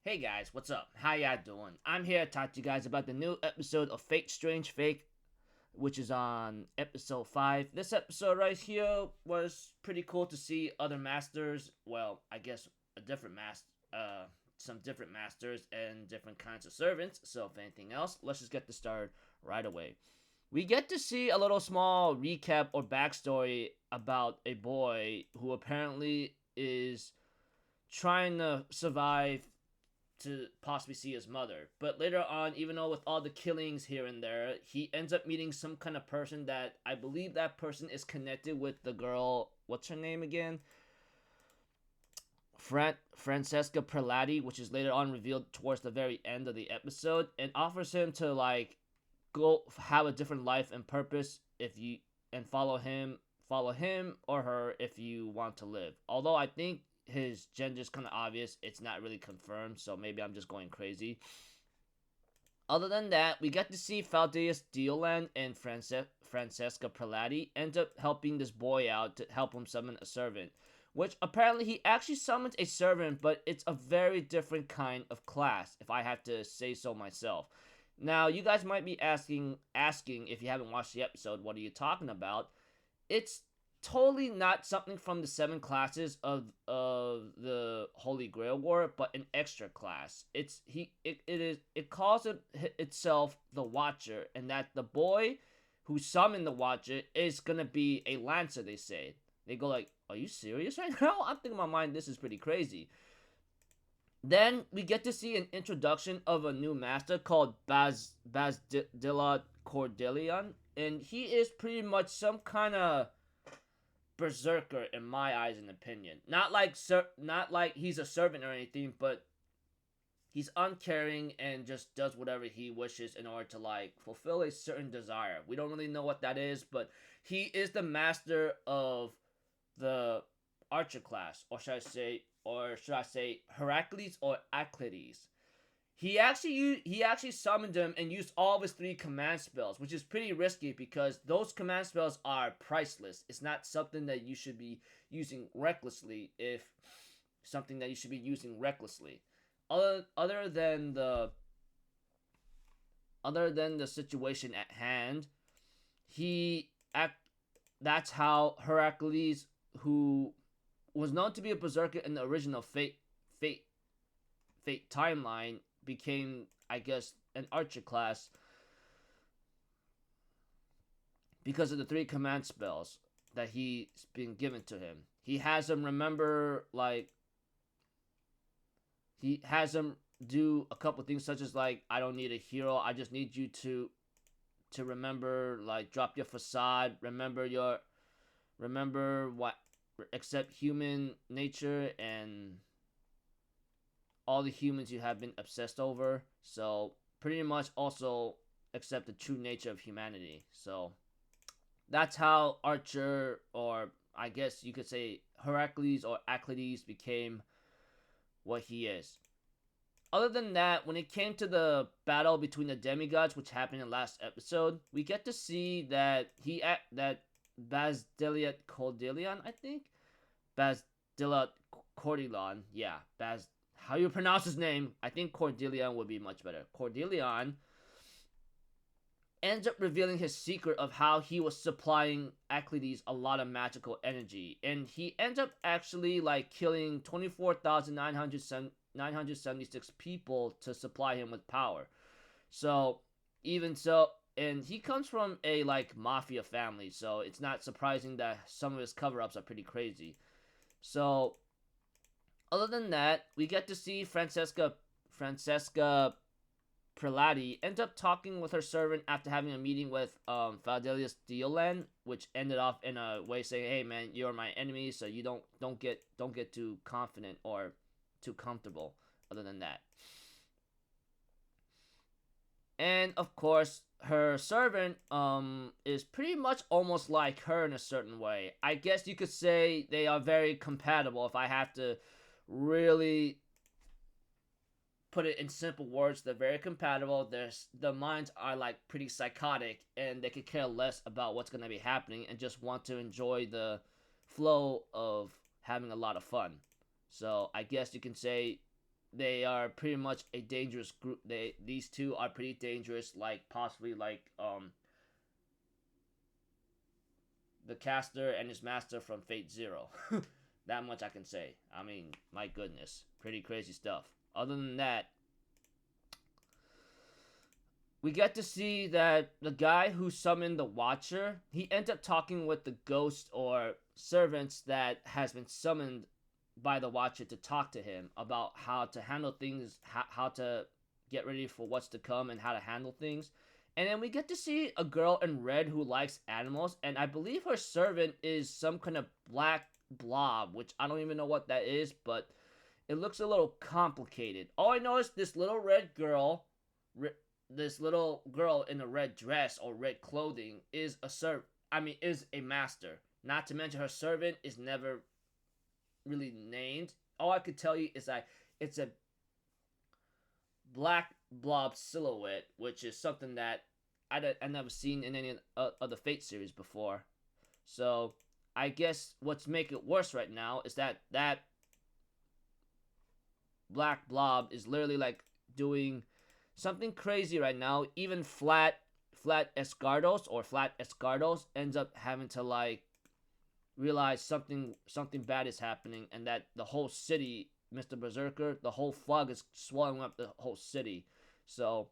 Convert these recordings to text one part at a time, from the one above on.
Hey guys, what's up? How y'all doing? I'm here to talk to you guys about the new episode of Fate Strange Fake, which is on episode 5. This episode right here was pretty cool to see other masters. Well, I guess a different some different masters and different kinds of servants. So, if anything else, let's just get this started right away. We get to see a little small recap or backstory about a boy who apparently is trying to survive to possibly see his mother. But later on, even though with all the killings here and there, he ends up meeting some kind of person that I believe that person is connected with the girl. What's her name again? Francesca Prelati, which is later on revealed towards the very end of the episode, and offers him to like go have a different life and purpose if you and follow him or her if you want to live. Although I think his gender is kind of obvious, it's not really confirmed, so maybe I'm just going crazy. Other than that, we get to see Faldeus Diolan and Francesca Prelati end up helping this boy out to help him summon a servant. Which apparently he actually summons a servant, but it's a very different kind of class, if I have to say so myself. Now, you guys might be asking if you haven't watched the episode, what are you talking about? It's totally not something from the seven classes of the Holy Grail War, but an extra class. It calls itself the Watcher, and that the boy who summoned the Watcher is gonna be a Lancer. They say they go like, "Are you serious right now?" I'm thinking in my mind, this is pretty crazy. Then we get to see an introduction of a new master called Bazdilla Cordelion, and he is pretty much some kind of berserker in my eyes and opinion. Not like he's a servant or anything, but he's uncaring and just does whatever he wishes in order to like fulfill a certain desire. We don't really know what that is, but he is the master of the archer class, or should I say Heracles or Aclides. He actually summoned him and used all of his three command spells, which is pretty risky because those command spells are priceless. It's not something that you should be using recklessly. If something that you should be using recklessly, other than the situation at hand, he act. That's how Heracles, who was known to be a berserker in the original Fate Fate timeline, became, I guess, an archer class because of the three command spells that he's been given to him. He has him do a couple things such as like, I don't need a hero, I just need you to remember, like, drop your facade, remember what accept human nature and all the humans you have been obsessed over. So pretty much also accept the true nature of humanity. So that's how Archer, or I guess you could say Heracles or Aclides, became what he is. Other than that, when it came to the battle between the demigods, which happened in the last episode, we get to see that Basdiliot Cordelion, I think, Basdiliot Cordelion, yeah, how you pronounce his name? I think Cordelion would be much better. Cordelion ends up revealing his secret of how he was supplying Aclides a lot of magical energy, and he ends up actually like killing 24,976 people to supply him with power. So even so, and he comes from a like mafia family, so it's not surprising that some of his cover-ups are pretty crazy. So other than that, we get to see Francesca Prelati ends up talking with her servant after having a meeting with Faldelius Diolan, which ended off in a way saying, "Hey man, you're my enemy, so you don't get too confident or too comfortable." Other than that, and of course, her servant is pretty much almost like her in a certain way. I guess you could say they are very compatible. If I have to really put it in simple words, they're very compatible. The minds are like pretty psychotic, and they could care less about what's gonna be happening and just want to enjoy the flow of having a lot of fun. So I guess you can say they are pretty much a dangerous group. These two are pretty dangerous, like possibly like the caster and his master from Fate Zero. That much I can say. I mean, my goodness, pretty crazy stuff. Other than that, we get to see that the guy who summoned the Watcher, he ends up talking with the ghost or servants that has been summoned by the Watcher to talk to him about how to handle things, how to get ready for what's to come, and how to handle things. And then we get to see a girl in red who likes animals, and I believe her servant is some kind of black blob, which I don't even know what that is, but it looks a little complicated. All I know is this little girl in a red dress or red clothing is is a master. Not to mention her servant is never really named. All I could tell you is that it's a black blob silhouette, which is something that I never seen in any of the Fate series before. So I guess what's making it worse right now is that black blob is literally like doing something crazy right now. Even flat Escardos ends up having to like realize something bad is happening, and that the whole city, Mr. Berserker, the whole fog is swallowing up the whole city. So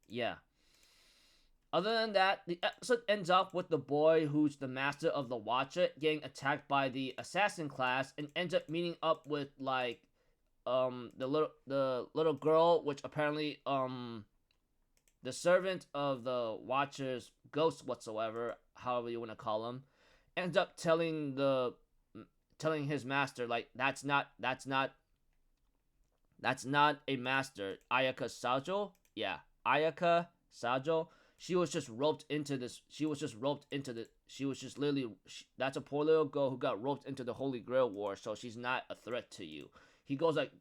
yeah. Other than that, the episode ends up with the boy who's the master of the Watcher getting attacked by the assassin class and ends up meeting up with like the little girl, which apparently the servant of the Watcher's ghost whatsoever, however you want to call him, ends up telling his master like that's not a master. Ayaka Sajo? Yeah, Ayaka Sajo. She was just roped into this. She was just roped into the. She was just literally. That's a poor little girl who got roped into the Holy Grail War, so she's not a threat to you. He goes like,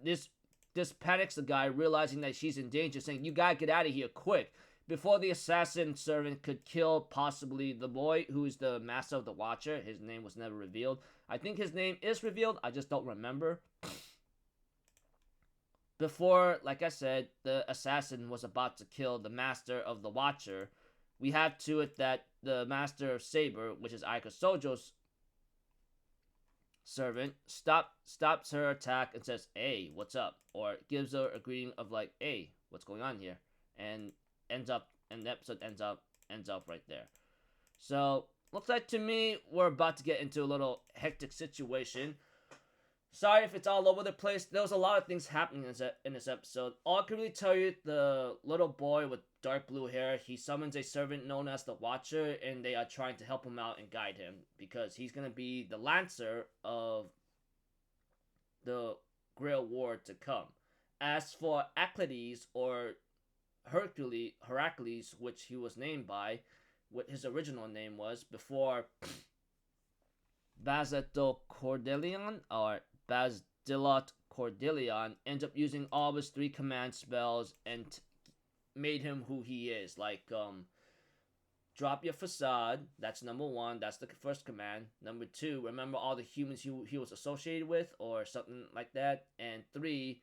this. This panics the guy, realizing that she's in danger, saying, "You gotta get out of here quick!" Before the assassin servant could kill possibly the boy who is the master of the Watcher. His name was never revealed. I think his name is revealed. I just don't remember. Before, like I said, the assassin was about to kill the master of the Watcher, we have to it that the master of Saber, which is Aika Sojo's servant, stops her attack and says, "Hey, what's up?" Or gives her a greeting of like, "Hey, what's going on here?" And the episode ends up right there. So looks like to me we're about to get into a little hectic situation. Sorry if it's all over the place. There was a lot of things happening in this episode. All I can really tell you, the little boy with dark blue hair, he summons a servant known as the Watcher, and they are trying to help him out and guide him because he's going to be the Lancer of the Grail War to come. As for Aclides, or Heracles, which he was named by, what his original name was before Basato Cordelion, or Basdilot Cordelion, ends up using all of his 3 command spells and made him who he is. Like, drop your facade. That's number 1. That's the first command. Number 2, remember all the humans he was associated with, or something like that. And 3,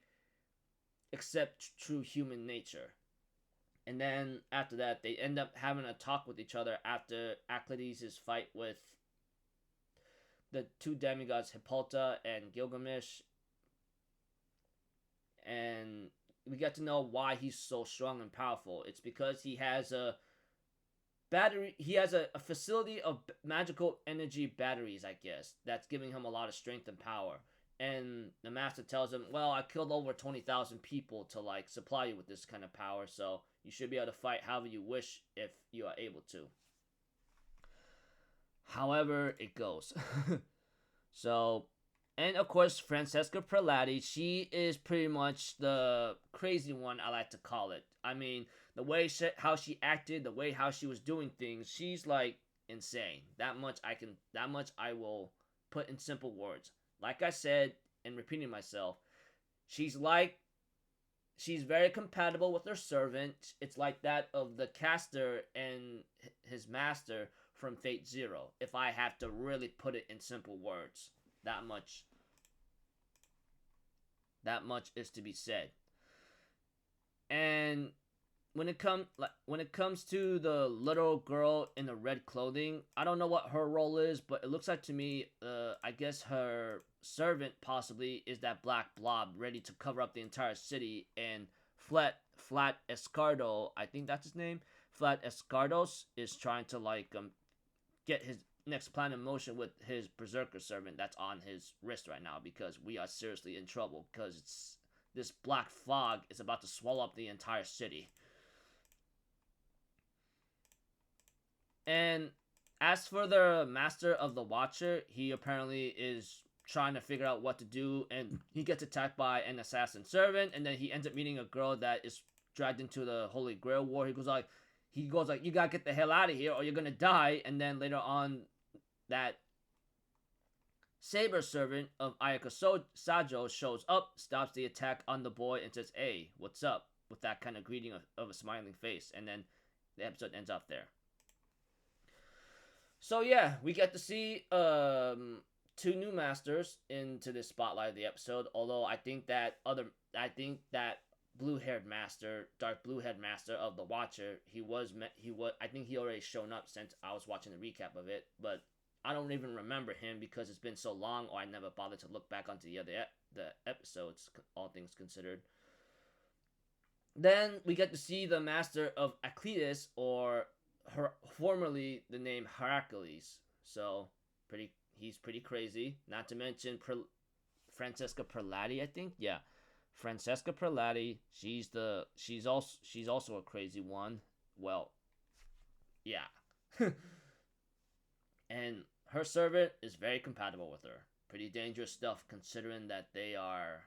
accept true human nature. And then after that, they end up having a talk with each other after Aclides' fight with the 2 demigods, Hippolyta and Gilgamesh. And we get to know why he's so strong and powerful. It's because he has a battery. He has a facility of magical energy batteries, I guess, that's giving him a lot of strength and power. And the master tells him, "Well, I killed over 20,000 people to like supply you with this kind of power, so you should be able to fight however you wish if you are able to." However it goes. So, and of course, Francesca Prelati, she is pretty much the crazy one, I like to call it. I mean, the way how she acted, the way how she was doing things, she's like insane. That much I will put in simple words. Like I said, and repeating myself, she's very compatible with her servant. It's like that of the caster and his master from Fate Zero, if I have to really put it in simple words. That much. That much is to be said. And when it comes to the little girl in the red clothing, I don't know what her role is, but it looks like to me, I guess her servant possibly is that black blob ready to cover up the entire city, and Flat Escardo, I think that's his name. Flat Escardos is trying to get his next plan in motion with his berserker servant that's on his wrist right now, because we are seriously in trouble because this black fog is about to swallow up the entire city. And as for the master of the Watcher, he apparently is trying to figure out what to do, and he gets attacked by an assassin servant, and then he ends up meeting a girl that is dragged into the Holy Grail War. He goes like, you gotta get the hell out of here, or you're gonna die. And then later on, that Saber servant of Ayaka Sajo shows up, stops the attack on the boy, and says, "Hey, what's up?" with that kind of greeting of a smiling face, and then the episode ends off there. So yeah, we get to see two new masters into the spotlight of the episode. Although I think that blue-haired master, dark blue-haired master of the Watcher, I think he already shown up since I was watching the recap of it, but I don't even remember him because it's been so long, or I never bothered to look back onto the episodes. All things considered. Then we get to see the master of Acletus, or formerly the name Heracles. So he's pretty crazy. Not to mention Francesca Prelati, I think. Yeah, Francesca Prelati. She's also a crazy one. Well, yeah. And her servant is very compatible with her. Pretty dangerous stuff considering that they are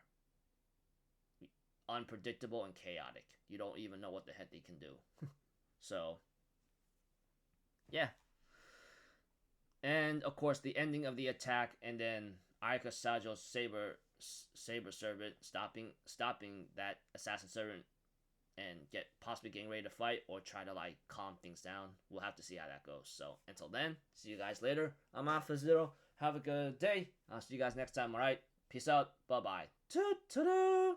unpredictable and chaotic. You don't even know what the heck they can do. So, yeah. And of course, the ending of the attack, and then Ayaka Sajo's saber servant stopping that assassin servant, and possibly getting ready to fight or try to calm things down. We'll have to see how that goes. So until then, see you guys later. I'm Alpha Zero. Have a good day. I'll see you guys next time. All right. Peace out. Bye bye. Ta-ta-da!